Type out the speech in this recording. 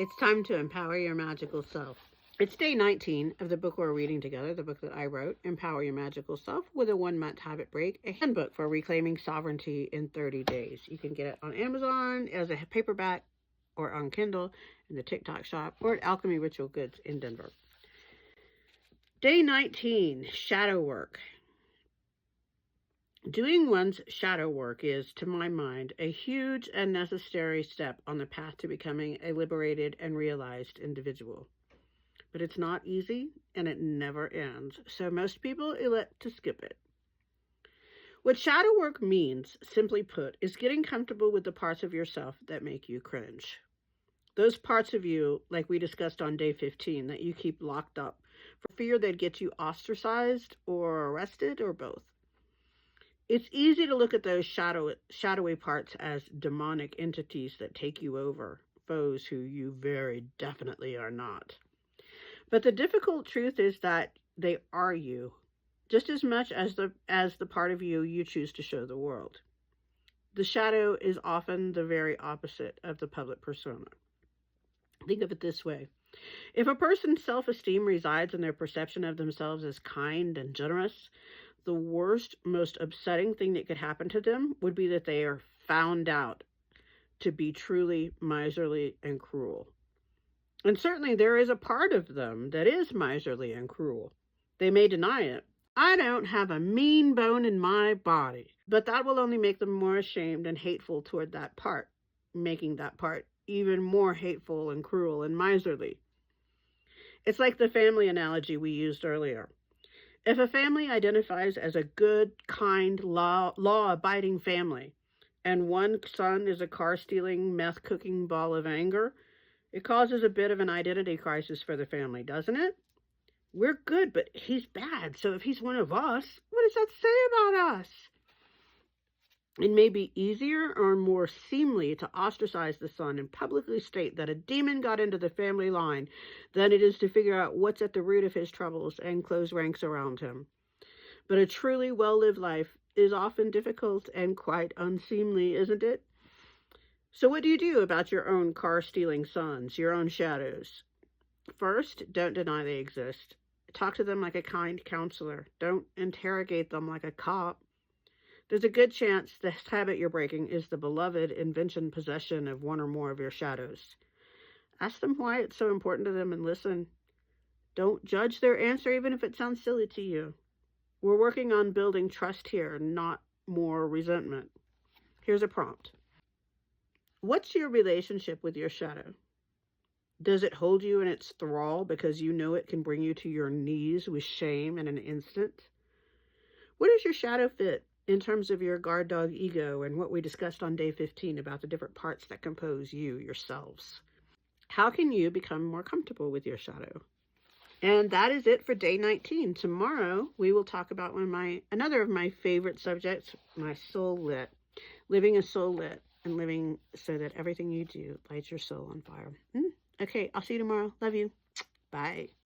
It's time to empower your magical self. It's day 19 of the book we're reading together, the book that I wrote, Empower Your Magical Self with a 1-month habit break, a handbook for reclaiming sovereignty in 30 days. You can get it on Amazon as a paperback or on Kindle in the TikTok shop or at Alchemy Ritual Goods in Denver. Day 19, shadow work. Doing one's shadow work is, to my mind, a huge and necessary step on the path to becoming a liberated and realized individual. But it's not easy and it never ends, so most people elect to skip it. What shadow work means, simply put, is getting comfortable with the parts of yourself that make you cringe. Those parts of you, like we discussed on day 15, that you keep locked up for fear they'd get you ostracized or arrested or both. It's easy to look at those shadowy parts as demonic entities that take you over, foes who you very definitely are not. But the difficult truth is that they are you, just as much as the part of you you choose to show the world. The shadow is often the very opposite of the public persona. Think of it this way. If a person's self-esteem resides in their perception of themselves as kind and generous, the worst, most upsetting thing that could happen to them would be that they are found out to be truly miserly and cruel. And certainly there is a part of them that is miserly and cruel. They may deny it. I don't have a mean bone in my body. But that will only make them more ashamed and hateful toward that part, making that part even more hateful and cruel and miserly. It's like the family analogy we used earlier. If a family identifies as a good, kind, law-abiding family, and one son is a car-stealing, meth-cooking ball of anger, it causes a bit of an identity crisis for the family, doesn't it? We're good, but he's bad, so if he's one of us, what does that say about us? It may be easier or more seemly to ostracize the son and publicly state that a demon got into the family line than it is to figure out what's at the root of his troubles and close ranks around him. But a truly well-lived life is often difficult and quite unseemly, isn't it? So what do you do about your own car-stealing sons, your own shadows? First, don't deny they exist. Talk to them like a kind counselor. Don't interrogate them like a cop. There's a good chance this habit you're breaking is the beloved possession of one or more of your shadows. Ask them why it's so important to them and listen. Don't judge their answer even if it sounds silly to you. We're working on building trust here, not more resentment. Here's a prompt. What's your relationship with your shadow? Does it hold you in its thrall because you know it can bring you to your knees with shame in an instant? Where does your shadow fit in terms of your guard dog ego and what we discussed on day 15 about the different parts that compose you, yourselves? How can you become more comfortable with your shadow? And that is it for day 19. Tomorrow, we will talk about another of my favorite subjects, my soul lit. Living a soul lit and living so that everything you do lights your soul on fire. Okay, I'll see you tomorrow. Love you. Bye.